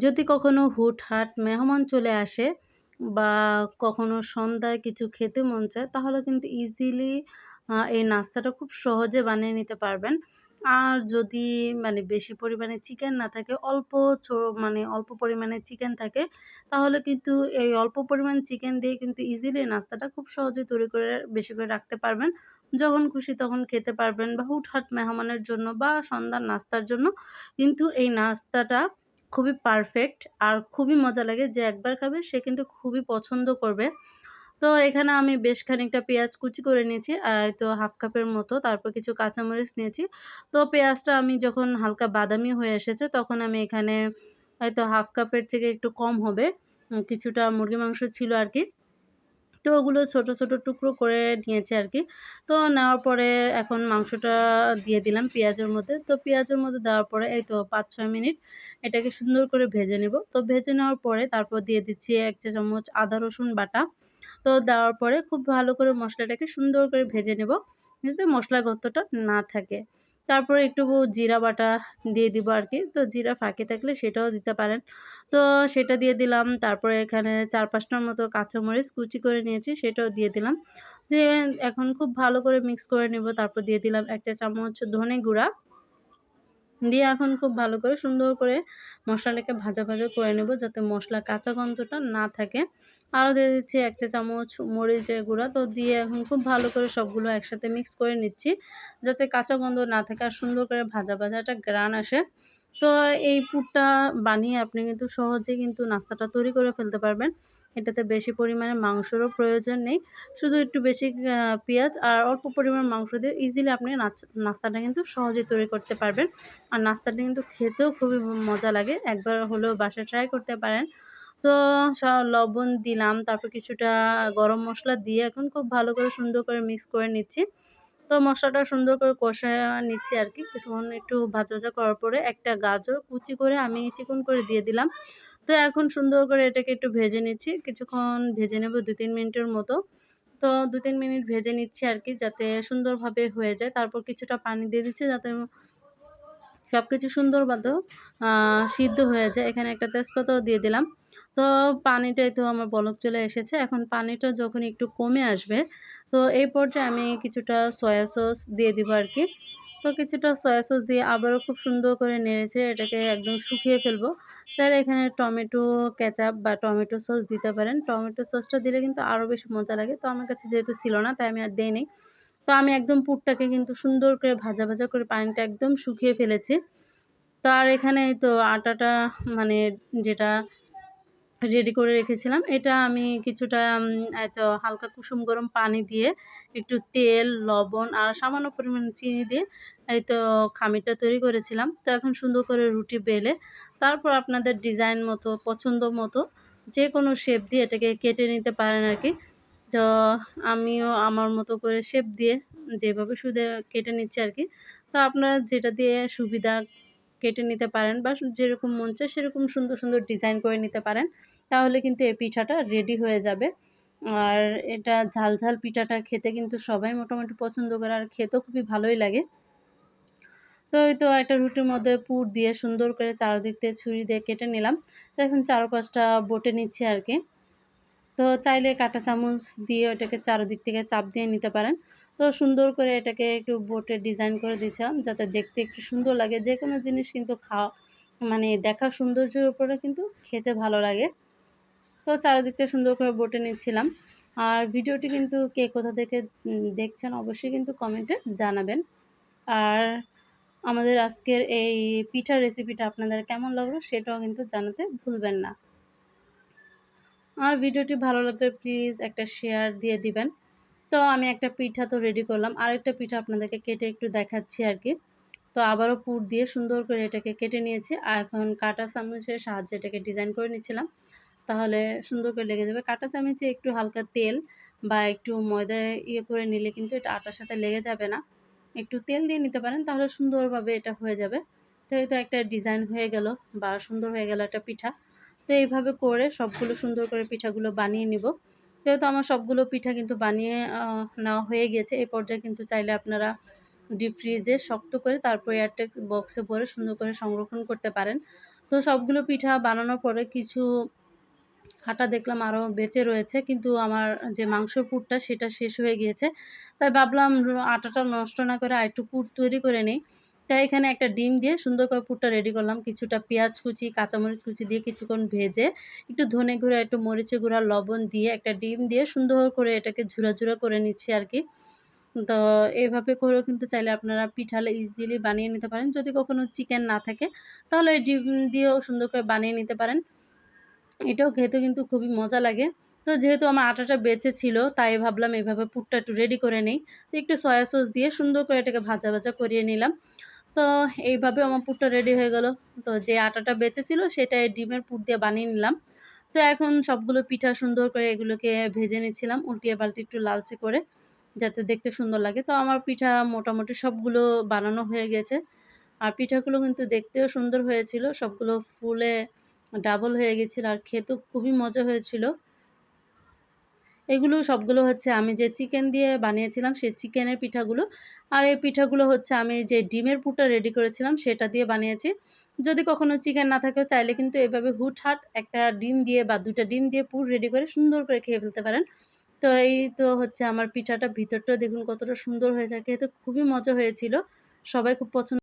যদি কখনো হুটহাট মেহমান চলে আসে বা কখনো সন্ধ্যায় কিছু খেতে মন চায়, তাহলে কিন্তু ইজিলি এই নাস্তাটা খুব সহজে বানিয়ে নিতে পারবেন। আর যদি বেশি পরিমাণে চিকেন না থাকে, অল্প পরিমাণে চিকেন থাকে, তাহলে কিন্তু এই অল্প পরিমাণ চিকেন দিয়ে কিন্তু ইজিলি নাস্তাটা খুব সহজে তৈরি করে বেশি করে রাখতে পারবেন। যখন খুশি তখন খেতে পারবেন বা হুটহাট মেহমানের জন্য বা সন্ধ্যার নাস্তার জন্য কিন্তু এই নাস্তাটা খুবই পারফেক্ট আর খুবই মজা লাগে। যে একবার খাবে সে কিন্তু খুবই পছন্দ করবে। তো এখানে আমি বেশ খানিকটা পেঁয়াজ কুচি করে নিয়েছি। এই তো 1/2 কাপের মতো। তারপর কিছু কাঁচামরিচ নিয়েছি। তো পেঁয়াজটা আমি যখন হালকা বাদামি হয়ে এসেছে তখন আমি এখানে হয়তো 1/2 কাপের থেকে একটু কম হবে। কিছুটা মুরগির মাংস ছিল আরকি। তো ওগুলো ছোট, ছোট টুকরো করে নিয়েছি আরকি। তো নেওয়ার পরে এখন মাংসটা দিয়ে দিলাম পেঁয়াজের মধ্যে। তো পেঁয়াজের মধ্যে দেওয়ার পরে এই তো ৫-৬ মিনিট এটাকে সুন্দর করে ভেজে নেব। তো ভেজে নেওয়ার পরে তারপর দিয়ে দিচ্ছি ১ চা চামচ আদা রসুন বাটা। তো দেওয়ার পরে খুব ভালো করে মসলাটাকে সুন্দর করে ভেজে নেব, যাতে মসলার গন্ধটা না থাকে। তারপরে একটু জিরা বাটা দিয়ে দিব আরকি। তো জিরা ফাঁকি থাকলে সেটাও দিতে পারেন। তো সেটা দিয়ে দিলাম। তারপরে এখানে ৪-৫ টার মতো কাঁচামরিচ কুচি করে নিয়েছি, সেটাও দিয়ে দিলাম। দিয়ে এখন খুব ভালো করে মিক্স করে নেব। তারপর দিয়ে দিলাম ১ চা চামচ ধনে গুঁড়া। দিয়ে এখন খুব ভালো করে সুন্দর করে মসলাটাকে ভাজা, ভাজা করে নেব যাতে মসলার কাঁচা গন্ধটা না থাকে। আরও দিয়ে দিচ্ছি ১ চা চামচ মরিচের গুঁড়া। তো দিয়ে এখন খুব ভালো করে সবগুলো একসাথে মিক্স করে নিচ্ছি। যাতে কাঁচা গন্ধ না থাকে আর সুন্দর করে ভাজা, ভাজা একটা ঘ্রাণ আসে। তো এই পুরটা বানিয়ে আপনি কিন্তু সহজেই কিন্তু নাস্তাটা তৈরি করে ফেলতে পারবেন। এটাতে বেশি পরিমাণে মাংসেরও প্রয়োজন নেই। শুধু একটু বেশি পেঁয়াজ আর অল্প পরিমাণ মাংস দিয়ে ইজিলি আপনি নাস্তাটা কিন্তু সহজেই তৈরি করতে পারবেন। আর নাস্তাটা কিন্তু খেতেও খুবই মজা লাগে। একবার হলেও বাসায় ট্রাই করতে পারেন। তো স লবণ দিলাম, তারপর কিছুটা গরম মসলা দিয়ে এখন খুব ভালো করে সুন্দর করে মিক্স করে নিচ্ছি। তো মসলাটা সুন্দর করে কষায়া নিচ্ছি আরকি। কিছুক্ষণ একটু ভাজা, ভাজা করার পরে একটা গাজর কুচি করে আমি চিকন করে দিয়ে দিলাম। তো এখন সুন্দর করে এটাকে একটু ভেজে নিচ্ছি। কিছুক্ষণ ভেজে নেব ২-৩ মিনিটের মতো। তো ২-৩ মিনিট ভেজে নিচ্ছি আরকি যাতে সুন্দরভাবে হয়ে যায়। তারপর কিছুটা পানি দিয়ে দিচ্ছি যাতে সবকিছু সুন্দর মতো আ সিদ্ধ হয়ে যায়। এখানে একটা তেজপাতাও দিয়ে দিলাম। তো পানিটা এই তো আমার বলক চলে এসেছে। এখন পানিটা যখন একটু কমে আসবে, তো এই পর্যায়ে আমি কিছুটা সয়া সস দিয়ে দিব আরকি। তো কিছুটা সয়া সস দিয়ে আবারও খুব সুন্দর করে নেড়েচেড়ে এটাকে একদম শুকিয়ে ফেলবো। চাইলে এখানে টমেটো কেচাপ বা টমেটো সস দিতে পারেন। টমেটো সসটা দিলে কিন্তু আরো বেশি মজা লাগে। তো আমার কাছে যেহেতু ছিল না তাই আমি আর দেইনি। তো আমি একদম পুরটাকে কিন্তু সুন্দর করে ভাজা, ভাজা করে পানিটা একদম শুকিয়ে ফেলেছি। তো আর এখানে এই তো আটাটা মানে যেটা রেডি করে রেখেছিলাম, এটা আমি কিছুটা এই তো হালকা কুসুম গরম পানি দিয়ে একটু তেল, লবণ আর সামান্য পরিমাণে চিনি দিয়ে এই তো খামিরটা তৈরি করেছিলাম। তো এখন সুন্দর করে রুটি বেলে তারপর আপনাদের ডিজাইন মতো, পছন্দ মতো যেকোনো শেপ দিয়ে এটাকে কেটে নিতে পারেন আরকি। তো আমিও আমার মতো করে শেপ দিয়ে যেভাবে কেটে নিচ্ছি আরকি। তো আপনার যেটা দিয়ে সুবিধা কেটে নিতে পারেন বা যেরকম মন চায় সেরকম সুন্দর, সুন্দর ডিজাইন করে নিতে পারেন। তাহলে কিন্তু এই পিঠাটা রেডি হয়ে যাবে। আর এটা ঝাল, ঝাল পিঠাটা খেতে কিন্তু সবাই মোটামুটি পছন্দ করে আর খেতেও খুবই ভালোই লাগে। তো এই তো একটা রুটির মধ্যে পুর দিয়ে সুন্দর করে চারদিক দিয়ে ছুরি দিয়ে কেটে নিলাম। তো এখন চারপাশটা বটে নিচ্ছি আরকি। তো চাইলে কাঁটা চামচ দিয়ে ওটাকে চারদিক থেকে চাপ দিয়ে নিতে পারেন। তো সুন্দর করে এটাকে একটু বোটে ডিজাইন করে দিয়েছিলাম যাতে দেখতে একটু সুন্দর লাগে। যেকোনো জিনিস কিন্তু দেখার সৌন্দর্যের উপরে কিন্তু খেতে ভালো লাগে। তো চারিদিক থেকে সুন্দর করে বটে নিচ্ছিলাম। আর ভিডিওটি কিন্তু কে কোথা থেকে দেখছেন অবশ্যই কিন্তু কমেন্টে জানাবেন। আর আমাদের আজকের এই পিঠার রেসিপিটা আপনাদের কেমন লাগলো সেটাও কিন্তু জানাতে ভুলবেন না। আর ভিডিওটি ভালো লাগলে প্লিজ একটা শেয়ার দিয়ে দিবেন। তো আমি একটা পিঠা তো রেডি করলাম। আরেকটা পিঠা আপনাদেরকে কেটে একটু দেখাচ্ছি আরকি। তো আবারও পুর দিয়ে সুন্দর করে এটাকে কেটে নিয়েছি। আর এখন কাঁটা চামচের সাহায্যে এটাকে ডিজাইন করে নিচ্ছিলাম। তাহলে সুন্দর করে লেগে যাবে। কাঁটা চামচে একটু হালকা তেল বা একটু ময়দা করে নিলে কিন্তু এটা আটার সাথে লেগে যাবে না। একটু তেল দিয়ে নিতে পারেন তাহলে সুন্দরভাবে এটা হয়ে যাবে। তো এই তো একটা ডিজাইন হয়ে গেল বা সুন্দর হয়ে গেল একটা পিঠা। তো এইভাবে করে সবগুলো সুন্দর করে পিঠাগুলো বানিয়ে নিব। যেহেতু আমার সবগুলো পিঠা কিন্তু বানিয়ে নেওয়া হয়ে গিয়েছে। এই পর্যায়ে কিন্তু চাইলে আপনারা ডিপ ফ্রিজে শক্ত করে তারপর এয়ারটাইট বক্সে ভরে সুন্দর করে সংরক্ষণ করতে পারেন। তো সবগুলো পিঠা বানানোর পরে কিছু আটা দেখলাম আরও বেঁচে রয়েছে, কিন্তু আমার যে মাংসের পুরটা সেটা শেষ হয়ে গিয়েছে। তাই ভাবলাম আটাটা নষ্ট না করে আরেকটু পুর তৈরি করে নেই। তাই এখানে একটা ডিম দিয়ে সুন্দর করে পুরটা রেডি করলাম। কিছুটা পেঁয়াজ কুচি, কাঁচামরিচ কুচি দিয়ে কিছুক্ষণ ভেজে, একটু ধনে গুঁড়া, একটু মরিচের গুঁড়া, লবণ দিয়ে, একটা ডিম দিয়ে সুন্দর করে এটাকে ঝুরা, ঝুরা করে নিচ্ছি আরকি। তো এভাবে করেও কিন্তু চাইলে আপনারা পিঠালে ইজিলি বানিয়ে নিতে পারেন। যদি কখনো চিকেন না থাকে তাহলে এই ডিম দিয়েও সুন্দর করে বানিয়ে নিতে পারেন। এটাও খেতে কিন্তু খুবই মজা লাগে। তো যেহেতু আমার আটাটা বেঁচে ছিল, তাই ভাবলাম এভাবে পুরটা একটু রেডি করে নেই। তো একটু সয়া সস দিয়ে সুন্দর করে এটাকে ভাজা, ভাজা করিয়ে নিলাম। তো এইভাবে আমার পুরটা রেডি হয়ে গেল। তো যে আটাটা বেঁচে ছিল সেটাই ডিমের পুর দিয়ে বানিয়ে নিলাম। তো এখন সবগুলো পিঠা সুন্দর করে এগুলোকে ভেজে নিচ্ছিলাম উল্টিয়ে পাল্টে একটু লালচে করে, যাতে দেখতে সুন্দর লাগে। তো আমার পিঠা মোটামুটি সবগুলো বানানো হয়ে গেছে। আর পিঠাগুলো কিন্তু দেখতেও সুন্দর হয়েছিল। সবগুলো ফুলে ডাবল হয়ে গেছিল আর খেতেও খুবই মজা হয়েছিল। এগুলো সবগুলো হচ্ছে আমি যে চিকেন দিয়ে বানিয়েছিলাম সেই চিকেনের পিঠাগুলো। আর এই পিঠাগুলো হচ্ছে আমি যে ডিমের পুরটা রেডি করেছিলাম সেটা দিয়ে বানিয়েছি। যদি কখনো চিকেন না থাকে চাইলে কিন্তু এভাবে হুটহাট একটা ডিম দিয়ে বা ২ টা ডিম দিয়ে পুর রেডি করে সুন্দর করে খেয়ে ফেলতে পারেন। তো এই তো হচ্ছে আমার পিঠাটা ভিতরটাও দেখুন কতটা সুন্দর হয়েছে। খেতে খুবই মজা হয়েছিল। সবাই খুব পছন্দ